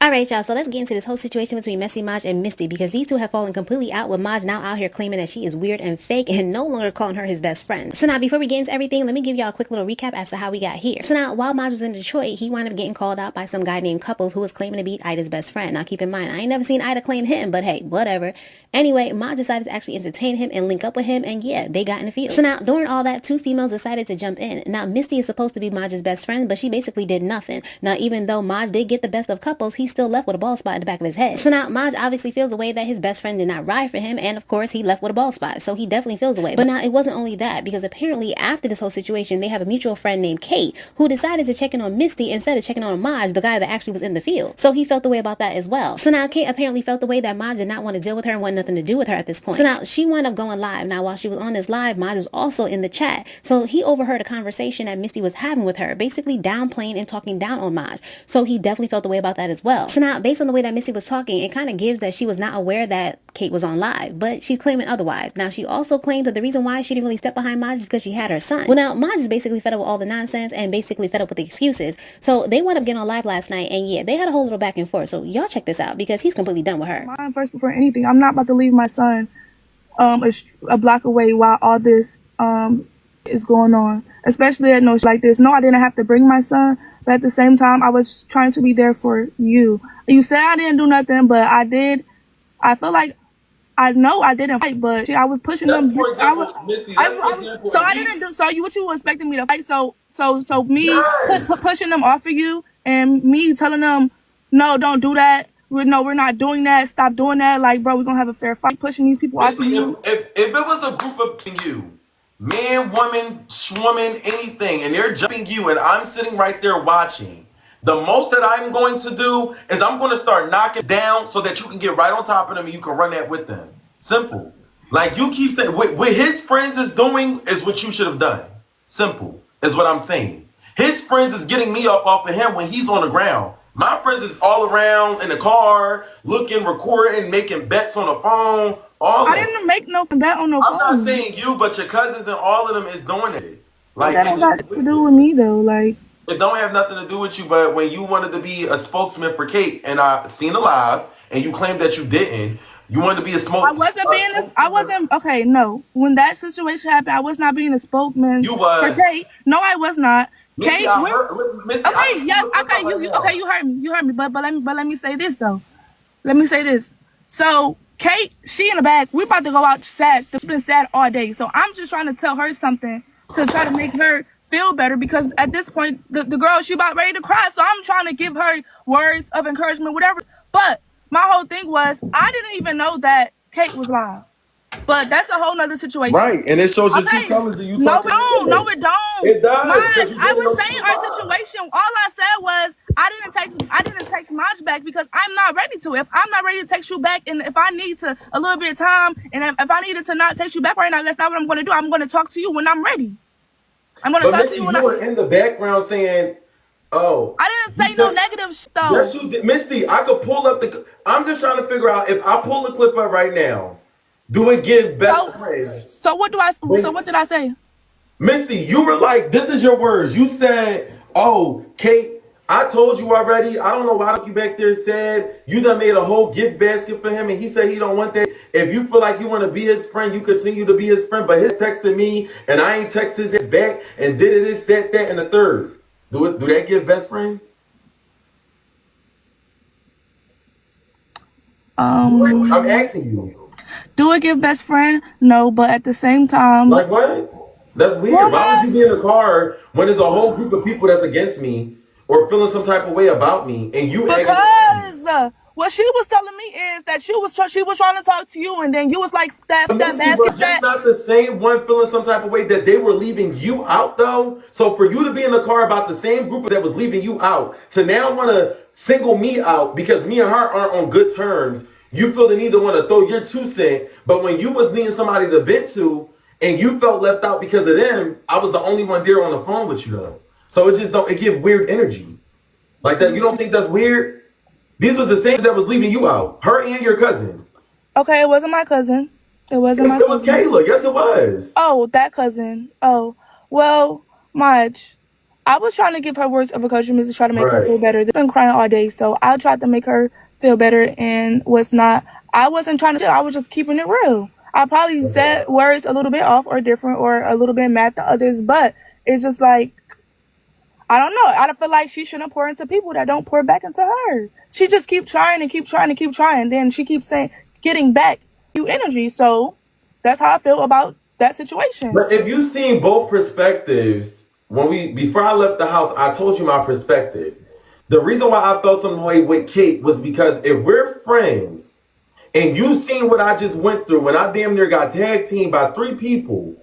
Alright, y'all, so let's get into this whole situation between Messy Maj and Misty because these two have fallen completely out with Maj now out here claiming that she is weird and fake and no longer calling her his best friend. So now, before we get into everything, let me give y'all a quick little recap as to how we got here. So now, while Maj was in Detroit, he wound up getting called out by some guy named Couples who was claiming to be Ida's best friend. Now, keep in mind, I ain't never seen Ida claim him, but hey, whatever. Anyway, Maj decided to actually entertain him and link up with him, and yeah, they got in the field. So now, during all that, two females decided to jump in. Now, Misty is supposed to be Maj's best friend, but she basically did nothing. Now, even though Maj did get the best of Couples, he still left with a bald spot in the back of his head. So now, Maj obviously feels the way that his best friend did not ride for him, and of course, he left with a bald spot, so he definitely feels the way. But now, it wasn't only that, because apparently, after this whole situation, they have a mutual friend named Kate, who decided to check in on Misty instead of checking on Maj, the guy that actually was in the field. So he felt the way about that as well. So now, Kate apparently felt the way that Maj did not want to deal with her and wanted nothing to do with her at this point. So now, she wound up going live. Now, while she was on this live, Maj was also in the chat. So he overheard a conversation that Misty was having with her, basically downplaying and talking down on Maj. So he definitely felt the way about that as well. So now, based on the way that Misty was talking, it kind of gives that she was not aware that Kate was on live, but she's claiming otherwise. Now, she also claims that the reason why she didn't really step behind Maj is because she had her son. Well, now, Maj is basically fed up with all the nonsense and basically fed up with the excuses. So they wound up getting on live last night, and yeah, they had a whole little back and forth. So y'all check this out because he's completely done with her. Mine first before anything. I'm not about to leave my son a block away while all this is going on, especially at no like this. No, I didn't have to bring my son, but at the same time, I was trying to be there for you. You said I didn't do nothing, but I did. I feel like I know I didn't fight, but I was pushing them. For example, Misty, so I didn't do. So what you were expecting me to fight? So me pushing them off of you and me telling them, no, don't do that. No, we're not doing that. Stop doing that. Like, bro, we're gonna have a fair fight. Pushing these people off of you. If it was a group of you, man, woman, woman, anything, and they're jumping you, and I'm sitting right there watching, the most that I'm going to do is I'm going to start knocking down so that you can get right on top of them and you can run that with them. Simple. Like you keep saying, what his friends is doing is what you should have done. Simple is what I'm saying. His friends is getting me up off of him when he's on the ground. My friends is all around in the car, looking, recording, making bets on the phone. I didn't make no bet on no phone. I'm not saying you, but your cousins and all of them is doing it. Like that has nothing to do with me though. Like it don't have nothing to do with you. But when you wanted to be a spokesman for Kate, and I seen it live, and you claimed that you didn't. You wanted to be a spokesman. I wasn't. Okay, no. When that situation happened, I was not being a spokesman. You was. For Kate. No, I was not. Misty, Kate, Misty, okay, yes, okay, okay, you heard me, but let me say this though. Let me say this. So Kate, she in the back. We about to go out sad. She's been sad all day. So I'm just trying to tell her something to try to make her feel better because at this point, the girl, she about ready to cry. So I'm trying to give her words of encouragement, whatever. But my whole thing was I didn't even know that Kate was live. But that's a whole nother situation. Right, and it shows you two colors that you talking about. No, it don't. It does. I was saying our situation. All I said was I didn't text Maj back because I'm not ready to. If I'm not ready to text you back, and if I need to a little bit of time, and if I needed to not text you back right now, that's not what I'm going to do. I'm going to talk to you when I'm ready. I'm going to talk to you when you were in the background saying, "Oh." I didn't say no negative stuff. Yes, you did, Misty. I could pull up the. I'm just trying to figure out if I pull the clip up right now. Do it give best friends? So what did I say? Misty, you were like, this is your words. You said, oh, Kate, I told you already. I don't know why you back there said you done made a whole gift basket for him and he said he don't want that. If you feel like you want to be his friend, you continue to be his friend. But his texted me and I ain't texted his back and did this, that, and the third. Do that give best friend? I'm asking you. Do it give best friend? No, but at the same time. Like what? That's weird. Why would you be in a car when there's a whole group of people that's against me or feeling some type of way about me and you? Because what she was telling me is that she was trying to talk to you and then you was like that basket. But just not the same one feeling some type of way that they were leaving you out though. So for you to be in the car about the same group that was leaving you out to now want to single me out because me and her aren't on good terms. You feel the need to want to throw your 2 cents, but when you was needing somebody to vent to, and you felt left out because of them, I was the only one there on the phone with you though. So it gives weird energy. Like that, you don't think that's weird? These was the same that was leaving you out. Her and your cousin. Okay, it wasn't my cousin. It wasn't my cousin. It was Kayla. Yes, it was. Oh, that cousin. Oh, well, Maj, I was trying to give her words of encouragement to try to make her feel Right. better. They've been crying all day, so I tried to make her feel better, and was not. I wasn't trying to. I was just keeping it real. I probably said words a little bit off or different or a little bit mad to others, but it's just like, I don't know. I feel like she shouldn't pour into people that don't pour back into her. She just keep trying and keep trying and keep trying. Then she keeps saying, getting back you energy. So that's how I feel about that situation. But if you've seen both perspectives, before I left the house, I told you my perspective. The reason why I felt some way with Kate was because if we're friends and you've seen what I just went through when I damn near got tag teamed by 3 people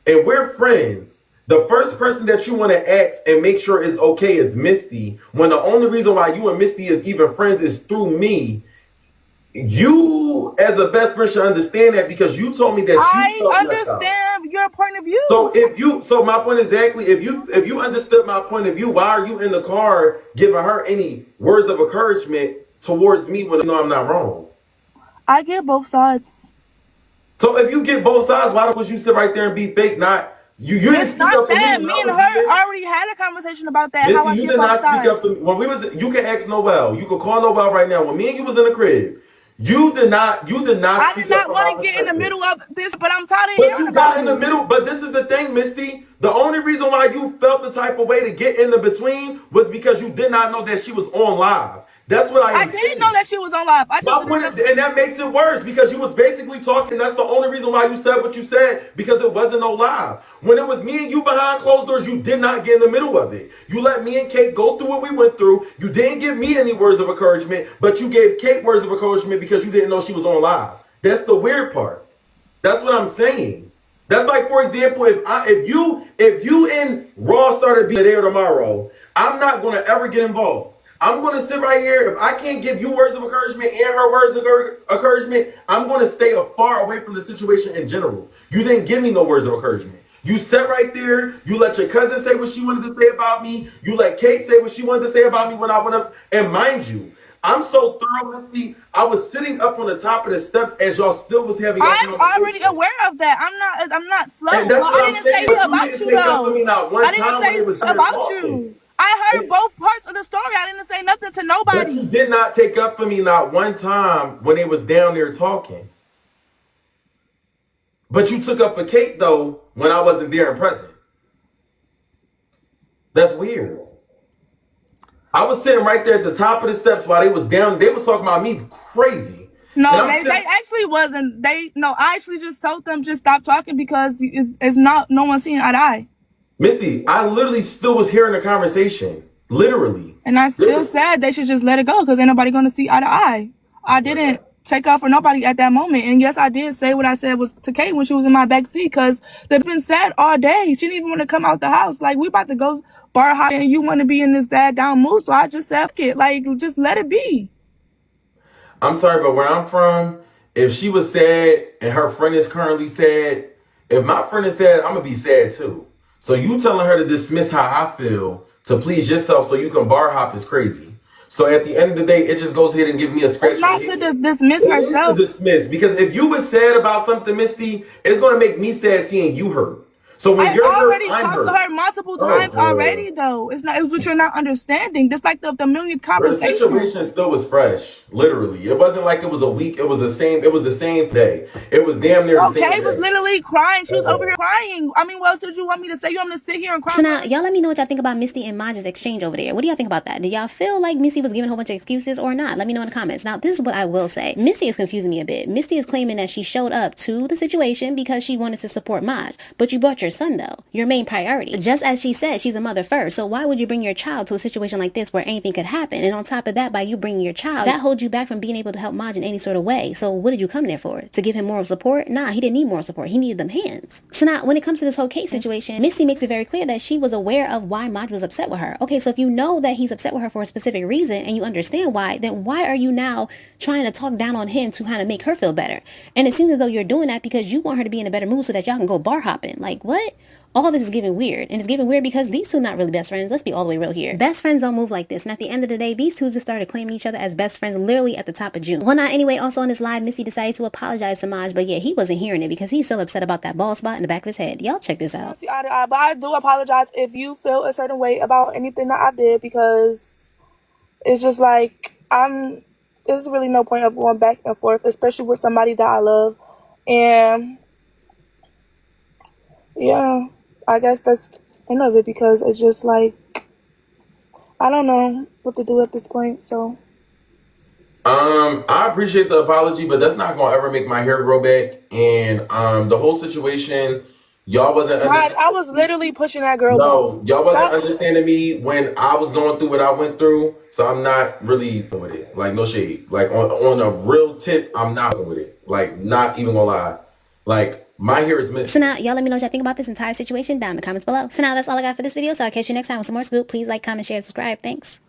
and we're friends, the first person that you want to ask and make sure is okay is Misty, when the only reason why you and Misty is even friends is through me. You, as a best friend, should understand that because you told me that I understand your point of view. So my point exactly, if you understood my point of view, why are you in the car giving her any words of encouragement towards me when you know I'm not wrong? I get both sides. So if you get both sides, why would you sit right there and be fake? You didn't It's speak not up for that. me. Me and her already had a conversation about that. Misty, How I you get did both not sides. speak up for me. When we was, you can ask Noel. You can call Noel right now. When me and you was in the crib, you did not. I did not want to get in the middle of this, but I'm tired of But hearing you about got in the it. middle. But this is the thing, Misty. The only reason why you felt the type of way to get in the between was because you did not know that she was on live. That's what I didn't know that she was on live. And that makes it worse because you was basically talking. That's the only reason why you said what you said, because it wasn't no live. When it was me and you behind closed doors, you did not get in the middle of it. You let me and Kate go through what we went through. You didn't give me any words of encouragement, but you gave Kate words of encouragement because you didn't know she was on live. That's the weird part. That's what I'm saying. That's like, for example, if you and Raw started being today or tomorrow, I'm not gonna ever get involved. I'm going to sit right here. If I can't give you words of encouragement and her words of encouragement, I'm going to stay far away from the situation in general. You didn't give me no words of encouragement. You sat right there. You let your cousin say what she wanted to say about me. You let Kate say what she wanted to say about me when I went up. And mind you, I'm so thorough, Misty. I was sitting up on the top of the steps as y'all still was having. I'm already aware of that. I'm not slow. And that's what I I'm didn't saying, say but about didn't you take up for me though. not one I time when it didn't was say here about talking. you. I heard both parts of the story. I didn't say nothing to nobody. But you did not take up for me not one time when they was down there talking. But you took up for Kate though when I wasn't there and present. That's weird. I was sitting right there at the top of the steps while they was down. They was talking about me crazy. No, they actually wasn't. I actually just told them just stop talking because it's not no one seeing eye to eye. Misty, I literally still was hearing the conversation. Literally. And I still said they should just let it go because ain't nobody going to see eye to eye. I didn't take off for nobody at that moment. And yes, I did say what I said was to Kate when she was in my back seat because they've been sad all day. She didn't even want to come out the house. Like, we about to go bar hopping and you want to be in this sad down mood. So I just said, okay, like, just let it be. I'm sorry, but where I'm from, if she was sad and her friend is currently sad, if my friend is sad, I'm going to be sad too. So you telling her to dismiss how I feel to please yourself so you can bar hop is crazy. So at the end of the day, it just goes ahead and give me a scratch. It's not to dismiss herself. To dismiss, because if you were sad about something, Misty, it's going to make me sad seeing you hurt. So when I already talked to her multiple times already, though. It's what you're not understanding. Just like the millionth conversation. The situation still was fresh, literally. It wasn't like it was a week. It was the same day. It was damn near the same day. Okay, was literally crying. She was over here crying. I mean, what else did you want me to say? You want me to sit here and cry? So now, y'all let me know what y'all think about Misty and Maj's exchange over there. What do y'all think about that? Do y'all feel like Misty was giving a whole bunch of excuses or not? Let me know in the comments. Now, this is what I will say. Misty is confusing me a bit. Misty is claiming that she showed up to the situation because she wanted to support Maj. But you brought your son, though. Your main priority. Just as she said, she's a mother first. So why would you bring your child to a situation like this where anything could happen? And on top of that, by you bringing your child, that holds you back from being able to help Maj in any sort of way. So what did you come there for? To give him moral support? Nah, he didn't need moral support. He needed them hands. So now, when it comes to this whole case situation, Misty makes it very clear that she was aware of why Maj was upset with her. Okay, so if you know that he's upset with her for a specific reason and you understand why, then why are you now trying to talk down on him to kind of make her feel better? And it seems as though you're doing that because you want her to be in a better mood so that y'all can go bar hopping. Like, what? what? All this is giving weird, and it's giving weird because these two not really best friends. Let's be all the way real here. Best friends don't move like this, and at the end of the day, these two just started claiming each other as best friends literally at the top of June. Well, now anyway, also on this live, Misty decided to apologize to Maj, but yeah, he wasn't hearing it because he's still upset about that bald spot in the back of his head. Y'all check this out. See eye to eye, but I do apologize if you feel a certain way about anything that I did, because it's just like there's really no point of going back and forth, especially with somebody that I love. And yeah, I guess that's the end of it, because it's just like, I don't know what to do at this point. So I appreciate the apology, but that's not gonna ever make my hair grow back. And the whole situation, y'all wasn't. I was literally pushing that girl. No, y'all wasn't understanding me when I was going through what I went through. So I'm not really with it. Like, no shade. Like, on a real tip, I'm not with it. Like, not even gonna lie. Like, my hair is missing. So now, y'all let me know what y'all think about this entire situation down in the comments below. So now, that's all I got for this video. So I'll catch you next time with some more scoop. Please like, comment, share, subscribe. Thanks.